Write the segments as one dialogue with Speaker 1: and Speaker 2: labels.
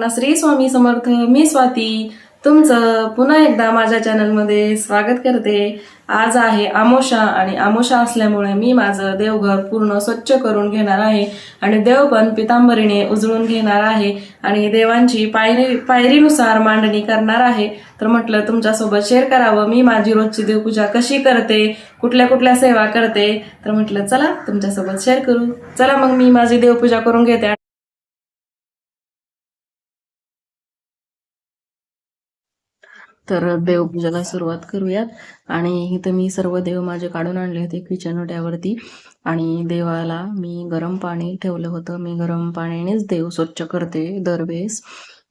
Speaker 1: सर्वांना श्री स्वामी समर्थ. मी स्वाती तुमचं पुन्हा एकदा माझ्या चॅनलमध्ये स्वागत करते. आज आहे आमोशा आणि आमोशा असल्यामुळे मी माझं देवघर पूर्ण स्वच्छ करून घेणार आहे आणि देव पण पितांबरीने उजळून घेणार आहे आणि देवांची पायरीनुसार मांडणी करणार आहे. तर म्हटलं तुमच्यासोबत शेअर करावं मी माझी रोजची देवपूजा कशी करते, कुठल्या कुठल्या सेवा करते. तर म्हटलं चला तुमच्यासोबत शेअर करू. चला मग मी माझी देवपूजा करून घेते. तर देवपूजेला सुरुवात करूयात. आणि इथं मी सर्व देव माझे काढून आणले होते किचन ओट्यावरती आणि देवाला मी गरम पाणी ठेवलं होतं. मी गरम पाण्यानेच देव स्वच्छ करते दरवेळेस,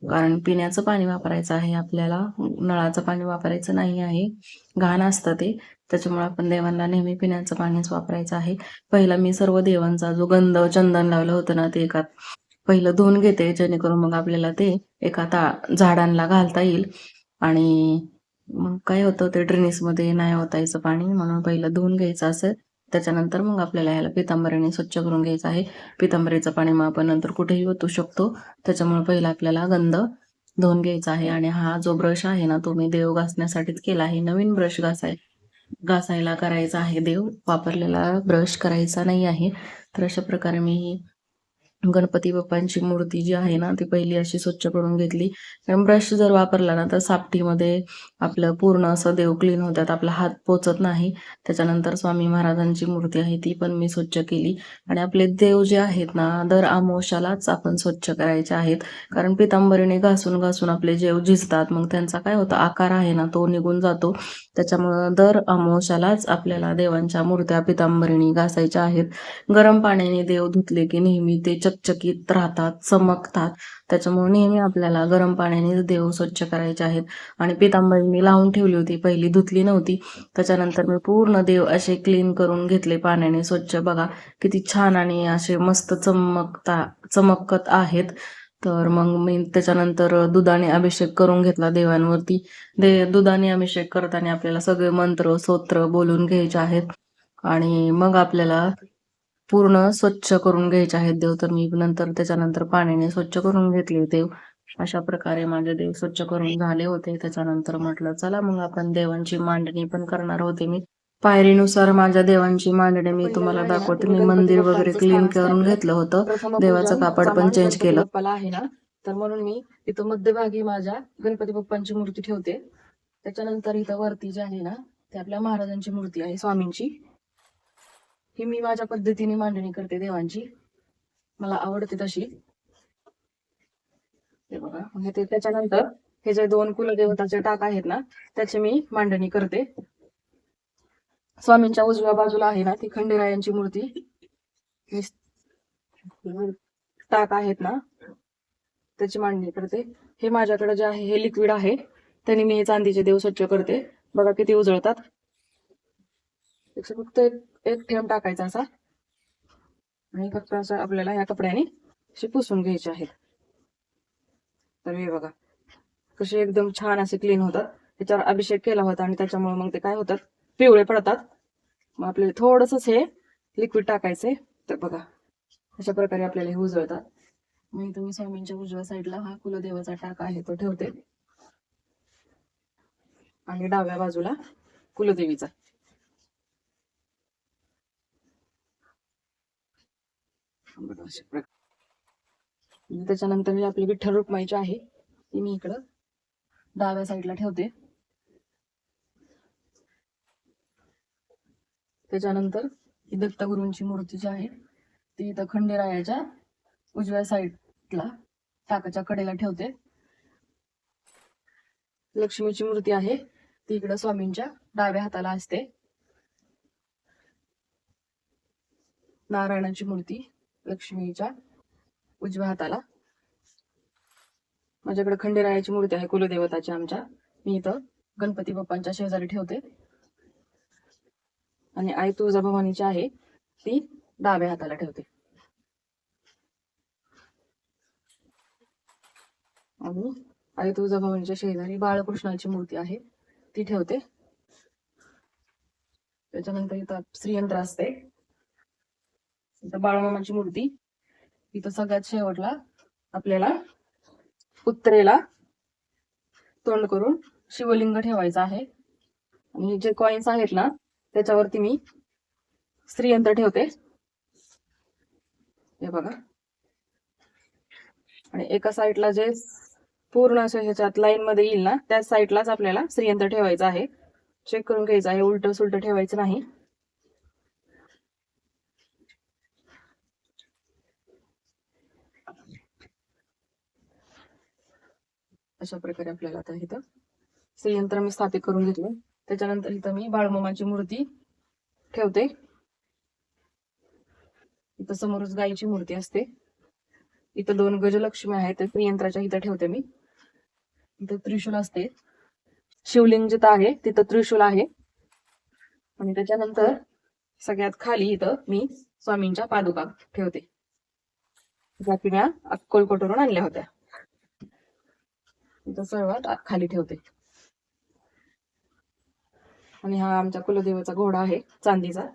Speaker 1: कारण पिण्याचं पाणी वापरायचं आहे आपल्याला, नळाचं पाणी वापरायचं नाही आहे, घाण असतं ते. त्याच्यामुळे आपण देवांना नेहमी पिण्याचं पाणीच वापरायचं आहे. पहिला मी सर्व देवांचा जो गंध चंदन लावलं होतं ना ते एका पहिलं धुवून घेते, जेणेकरून मग आपल्याला ते एका झाडांना घालता येईल. आणि मग काय होतं ते ड्रेनेजमध्ये नाही ओतायचं पाणी, म्हणून पहिलं धुवून घ्यायचं असं. त्याच्यानंतर मग आपल्याला ह्याला पितांबरीने स्वच्छ करून घ्यायचं आहे. पितांबरीचं पाणी मग आपण नंतर कुठेही ओतू शकतो. त्याच्यामुळे पहिला आपल्याला गंध धुवून घ्यायचा आहे. आणि हा जो ब्रश आहे ना तो मी देव घासण्यासाठीच केला आहे. नवीन ब्रश घासायला करायचा आहे, देव वापरलेला ब्रश करायचा नाही आहे. तर अशा प्रकारे मी गणपती बाप्पांची मूर्ती जी आहे ना ती पहिली अशी स्वच्छ करून घेतली. कारण ब्रश जर वापरला ना तर सापटीमध्ये आपलं पूर्ण असं देव क्लीन होतात, आपला हात पोचत नाही. त्याच्यानंतर स्वामी महाराजांची मूर्ती आहे ती पण मी स्वच्छ केली. आणि आपले देव जे आहेत ना दर अमावस्यालाच आपण स्वच्छ करायचे आहेत, कारण पितांबरीने घासून घासून आपले देव झिजतात, मग त्यांचा काय होतं आकार आहे ना तो निघून जातो. त्याच्यामुळं दर अमावस्यालाच आपल्याला देवांच्या मूर्त्या पितांबरीने घासायच्या आहेत. गरम पाण्याने देव धुतले की नेहमी ते चकचकीत राहतात, चमकतात. त्याच्यामुळे नेहमी आपल्याला गरम पाण्याने देव स्वच्छ करायचे आहेत. आणि पितांबरी मी लावून ठेवली होती, पहिली धुतली नव्हती. त्याच्यानंतर मी पूर्ण देव असे क्लीन करून घेतले पाण्याने स्वच्छ. बघा किती छान आणि असे मस्त चमकत आहेत. तर मग मी त्याच्यानंतर दुधाने अभिषेक करून घेतला देवांवरती. दुधाने अभिषेक करताना आपल्याला सगळे मंत्र स्तोत्र बोलून घ्यायचे आहेत आणि मग आपल्याला पूर्ण स्वच्छ करून घ्यायचे आहेत देव. तर मी नंतर त्याच्यानंतर पाण्याने स्वच्छ करून घेतले देव. अशा प्रकारे माझे देव स्वच्छ करून झाले होते. त्याच्यानंतर म्हटलं चला मग आपण देवांची मांडणी पण करणार होते. मी पायरीनुसार माझ्या देवांची मांडणी मी तुम्हाला दाखवते. मी मंदिर वगैरे क्लीन करून घेतलं होतं, देवाचं कापड पण चेंज केलं आहे ना, तर म्हणून मी इथं मध्यभागी माझ्या गणपती बाप्पांची मूर्ती ठेवते. त्याच्यानंतर इथं वरती जे आहे ना ते आपल्या महाराजांची मूर्ती आहे स्वामींची. ही मी माझ्या पद्धतीने मांडणी करते देवांची, मला आवडते तशी. हे बघा, म्हणजे त्याच्यानंतर हे जे दोन कुलदेवताचे टाक आहेत ना त्याची मी मांडणी करते. स्वामींच्या उजव्या बाजूला आहे ना ती खंडेरायांची मूर्ती, टाक आहेत ना त्याची मांडणी करते. हे माझ्याकडे जे आहे हे लिक्विड आहे, त्याने मी हे चांदीचे देव स्वच्छ करते. बघा किती उजळतात. फक्त एक थेंब टाकायचा असा आणि फक्त असं आपल्याला या कपड्याने असे पुसून घ्यायचे आहेत. तर हे बघा कसे एकदम छान असे क्लीन होतात. त्याच्यावर अभिषेक केला होता आणि त्याच्यामुळे मग ते काय होतात पिवळे पडतात. मग आपल्याला थोडंसंच हे लिक्विड टाकायचंय. तर बघा अशा प्रकारे आपल्याला हे उजळतात. मग तुम्ही स्वामींच्या उजव्या साईडला हा कुलदेवाचा टाक आहे तो ठेवते आणि डाव्या बाजूला कुलदेवीचा. त्याच्यानंतर आपली विठ्ठल रुक्माईची आहे ती मी इकडं डाव्या साईडला ठेवते. त्याच्यानंतर ही दत्तगुरूंची मूर्ती जी आहे ती इथं खंडेरायाच्या उजव्या साईडला टाकाच्या कडेला ठेवते. लक्ष्मीची मूर्ती आहे ती इकडं स्वामींच्या डाव्या हाताला असते. नारायणाची मूर्ती लक्ष्मीच्या उजव्या हाताला. माझ्याकडे खंडेरायाची मूर्ती आहे कुलदेवताची आमच्या, मी इथं गणपती बाप्पांच्या शेजारी ठेवते. आणि आई तुळजाभवानीची आहे ती डाव्या हाताला ठेवते. आणि आई तुळजाभवानीच्या शेजारी बाळकृष्णाची मूर्ती आहे ती ठेवते. त्याच्यानंतर इथं श्रीयंत्र असते. इथं बाळमामाची मूर्ती. इथं सगळ्यात शेवटला आपल्याला उत्तरेला तोंड करून शिवलिंग ठेवायचं आहे. आणि जे कॉइन्स आहेत ना त्याच्यावरती मी श्रीयंत्र ठेवते, हे बघा. आणि एका साईडला जे पूर्ण असं ह्याच्यात लाईन मध्ये येईल ना त्याच साईडलाच आपल्याला श्रीयंत्र ठेवायचं आहे. चेक करून घ्यायचं आहे, उलट सुलट ठेवायचं नाही. अशा प्रकारे आपल्याला आता इथं श्रीयंत्र मी स्थापित करून घेतलं. त्याच्यानंतर इथं मी बाळूमामाची मूर्ती ठेवते. इथं समोरच गायीची मूर्ती असते. इथं 2 गजलक्ष्मी आहेत, ते श्रीयंत्राच्या इथं ठेवते मी. इथं त्रिशूल असते. शिवलिंग जिथं आहे तिथं त्रिशूल आहे. आणि त्याच्यानंतर सगळ्यात खाली इथं मी स्वामींच्या पादुका ठेवते, ज्या की मी अक्कलकोटवरून आणल्या होत्या. इथं सर्वात खाली ठेवते. आणि हा आमच्या कुलदेवाचा घोडा आहे चांदीचा,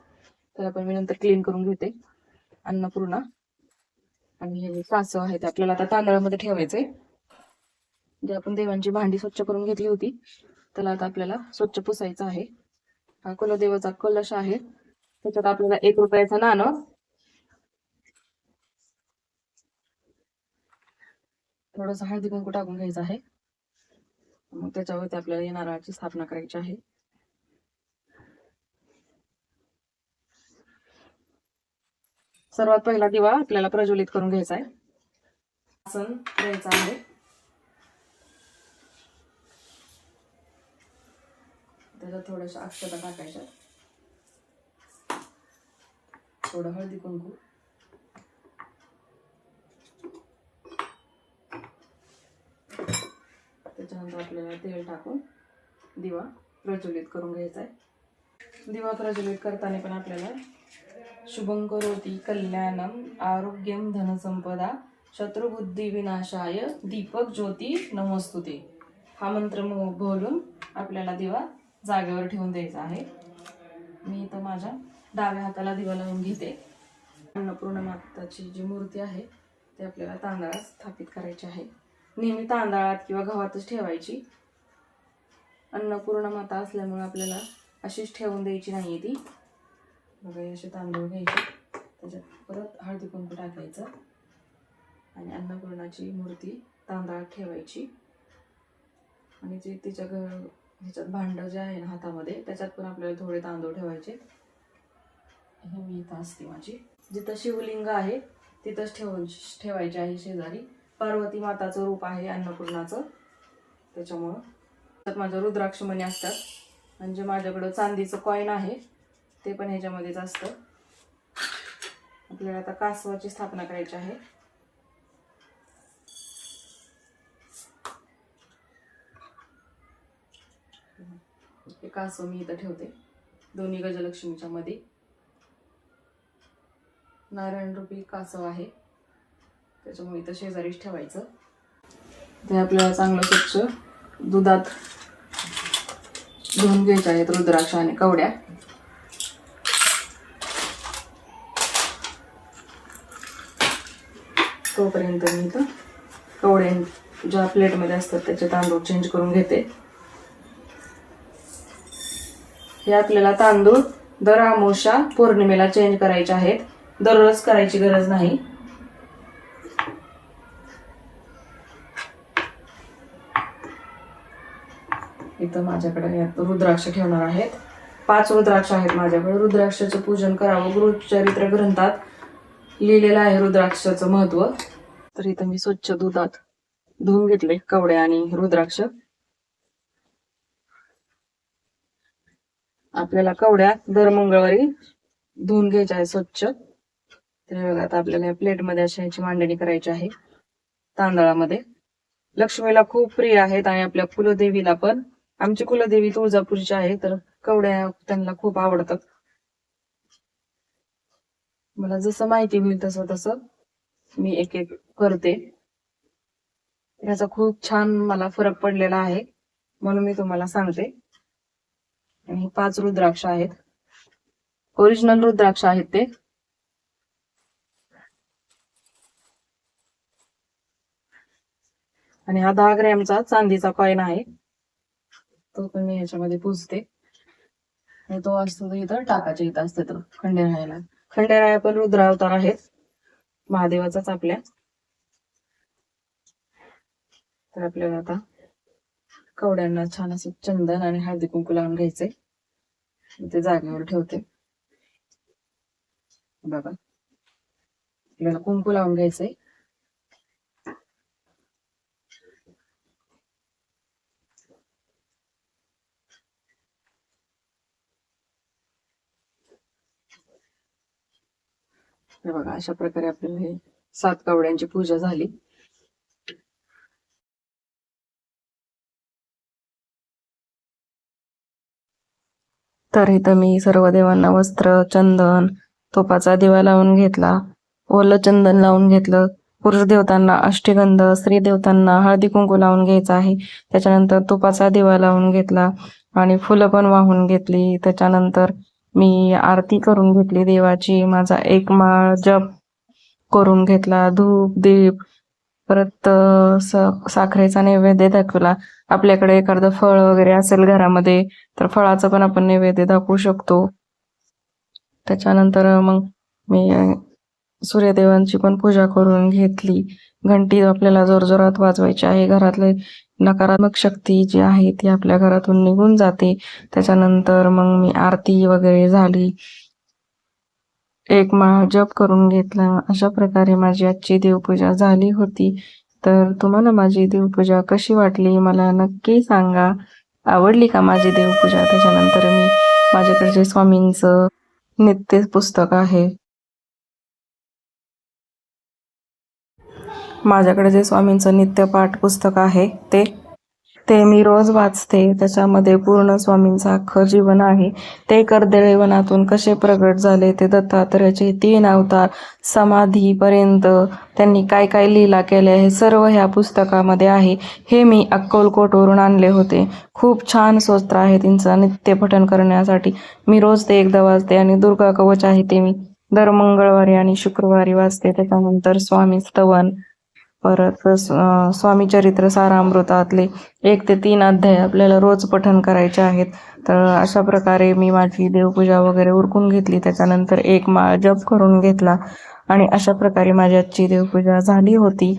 Speaker 1: त्याला पण मी नंतर क्लीन करून घेते. अन्नपूर्णा. आणि हे कासव आहे ते आपल्याला आता तांदळामध्ये ठेवायचंय. जे आपण देवांची भांडी स्वच्छ करून घेतली होती त्याला आता आपल्याला स्वच्छ पुसायचं आहे. हा कुलदेवाचा कलश आहे, त्याच्यात आपल्याला 1 रुपयाचं नाणं, थोडंसं हळदी कुंकू टाकून घ्यायचं आहे. मग त्याच्यावरती आपल्याला नारळाची स्थापना करायची आहे. सर्वात पहिला दिवा आपल्याला प्रज्वलित करून घ्यायचा आहे. आसन द्यायचं आहे. त्याच्यात थोड्याशा अक्षता टाकायच्या, थोडं हळदी कुंकू, त्याच्यानंतर आपल्याला तेल टाकून दिवा प्रज्वलित करून घ्यायचा आहे. दिवा प्रज्वलित करताना पण आपल्याला शुभं करोति कल्याणम आरोग्यम धनसंपदा शत्रुबुद्धी विनाशाय दीपक ज्योती नमोस्तुते हा मंत्र बोलून आपल्याला दिवा जागेवर ठेवून द्यायचा आहे. मी इथं माझ्या डाव्या हाताला दिवा लावून घेते. अन्नपूर्णा माताची जी मूर्ती आहे ती आपल्याला तांदळात स्थापित करायची आहे. नेहमी तांदळात किंवा गव्हातच ठेवायची. अन्नपूर्णा माता असल्यामुळे आपल्याला अशीच ठेवून द्यायची नाही ती. बघा, असे तांदूळ घ्यायचे, त्याच्यात परत हळदी कुंकू टाकायचं आणि अन्नपूर्णाची मूर्ती तांदळात ठेवायची. आणि जे तिच्या ह्याच्यात भांडं जे आहे ना हातामध्ये त्याच्यात पण आपल्याला थोडे तांदूळ ठेवायचे. हे मी इथं असते माझी. जिथं शिवलिंग आहे तिथंच ठेवायचे आहे शेजारी. पार्वती माताचं रूप आहे अन्नपूर्णाचं, त्याच्यामुळं त्यात माझं रुद्राक्ष मणी असतात. म्हणजे माझ्याकडं चांदीचं कॉईन आहे ते पण ह्याच्यामध्येच असतं. आपल्याला आता कासवाची स्थापना करायची आहे. हे कासव मी इथं ठेवते दोन्ही गजलक्ष्मीच्या मध्ये. नारायण रूपी कासव आहे, त्याच्यामुळे इथं शेजारीच ठेवायचं. ते आपल्याला चांगलं स्वच्छ दुधात धुवून घ्यायचे आहेत रुद्राक्ष आणि कवड्या. तोपर्यंत मी इथं कवड्या ज्या प्लेटमध्ये असतात त्याचे तांदूळ चेंज करून घेते. हे आपल्याला तांदूळ दर अमावस्या पौर्णिमेला चेंज करायचे आहेत, दररोज करायची गरज नाही. इथं माझ्याकडे रुद्राक्ष ठेवणार आहेत. 5 रुद्राक्ष आहेत माझ्याकडे. रुद्राक्षाचं पूजन करावं गुरुचरित्र ग्रंथात लिहिलेलं आहे रुद्राक्षाचं महत्व. तर इथं मी स्वच्छ दुधात धुवून घेतले कवड्या आणि रुद्राक्ष. आपल्याला कवड्या दर मंगळवारी धुवून घ्यायच्या आहे स्वच्छ. तर बघा, आता आपल्याला या प्लेटमध्ये अशा ह्याची मांडणी करायची आहे तांदळामध्ये. लक्ष्मीला खूप प्रिय आहेत आणि आपल्या कुलदेवीला पण. आमची कुलदेवी तुळजापूरची आहे, तर कवड्या त्यांना खूप आवडतात. मला जसं माहिती होईल तसं तसं मी एक एक करते. याचा खूप छान मला फरक पडलेला आहे म्हणून मी तुम्हाला सांगते. आणि 5 रुद्राक्ष आहेत, ओरिजिनल रुद्राक्ष आहेत ते. आणि हा 10 ग्रॅमचा चांदीचा कॉइन आहे, तो पण मी ह्याच्यामध्ये पुजते. आणि तो असतो तो इथं टाकाच्या इथं असते तो खंडेरायाला. खंडेराया पण रुद्र अवतार आहेत महादेवाचाच आपल्या. तर आपल्याला आता कवड्यांना छान असं चंदन आणि हळदी कुंकू लावून घ्यायचे. ते जागेवर ठेवते. बघा, आपल्याला कुंकू लावून घ्यायचंय. हे बघा, अशा प्रकारे आपल्याला हे 7 कवड्यांची पूजा झाली. तर इथं मी सर्व देवांना वस्त्र, चंदन, तुपाचा दिवा लावून घेतला, ओलं चंदन लावून घेतलं. पुरुष देवतांना अष्टगंध, स्त्री देवतांना हळदी कुंकू लावून घ्यायचं आहे. त्याच्यानंतर तुपाचा दिवा लावून घेतला आणि फुलं पण वाहून घेतली. त्याच्यानंतर मी आरती करून घेतली देवाची. माझा 1 माळ जप करून घेतला. धूप, दीप, परत साखरेचा नैवेद्य दाखवला. आपल्याकडे एखादं फळ वगैरे असेल घरामध्ये तर फळाचं पण आपण नैवेद्य दाखवू शकतो. त्याच्यानंतर मग मी सूर्यदेवांची पण पूजा करून घेतली. घंटी आपल्याला जोरजोरात वाजवायची आहे. घरातले नकारात्मक शक्ती जी आहे ती आपल्या घरातून निघून जाते. त्याच्यानंतर मग मी आरती वगैरे झाली. 1 माळ जप करून घेतला. अशा प्रकारे माझी आजची देवपूजा झाली होती. तर तुम्हाला माझी देवपूजा कशी वाटली मला नक्की सांगा. आवडली का माझी देवपूजा? त्याच्यानंतर मी माझ्याकडे जे स्वामींचं नित्य पुस्तक आहे, माझ्याकडे जे स्वामींचं नित्यपाठ पुस्तक आहे ते मी रोज वाचते. त्याच्यामध्ये पूर्ण स्वामींचं अख्खं जीवन आहे. ते कर्दळीवनातून कसे प्रगट झाले, ते दत्तात्रयाचे 3 अवतार, समाधीपर्यंत त्यांनी काय काय लीला केल्या, हे सर्व ह्या पुस्तकामध्ये आहे. हे मी अक्कलकोटवरून आणले होते. खूप छान स्तोत्र आहे त्यांचं नित्य पठण करण्यासाठी. मी रोज ते एकदा वाचते. आणि दुर्गा कवच आहे ते मी दर मंगळवारी आणि शुक्रवारी वाचते. त्याच्यानंतर स्वामी स्तवन, परत स्वामी चरित्र सारामृतातले 1 ते 3 अध्याय आपल्याला रोज पठण करायचे आहेत. तर अशा प्रकारे मी माझी देवपूजा वगैरे उरकून घेतली. त्याच्यानंतर 1 माळ जप करून घेतला आणि अशा प्रकारे माझी आजची देवपूजा झाली होती.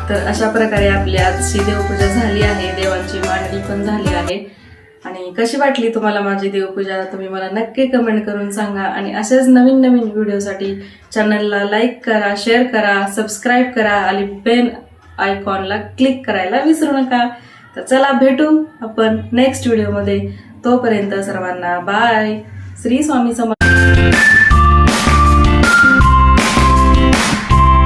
Speaker 1: तर अशा प्रकारे आपली आजची देवपूजा झाली आहे. देवांची मांडणी पण झाली आहे. आणि कशी वाटली तुम्हाला माझी देवपूजा तुम्ही मला नक्की कमेंट करून सांगा. आणि अशाच नवीन नवीन व्हिडिओसाठी चॅनलला लाईक करा, शेअर करा, सबस्क्राईब करा आणि बेल आयकॉनला क्लिक करायला विसरू नका. तर चला भेटू आपण नेक्स्ट व्हिडिओमध्ये. तोपर्यंत सर्वांना बाय. श्री स्वामी समर्थ.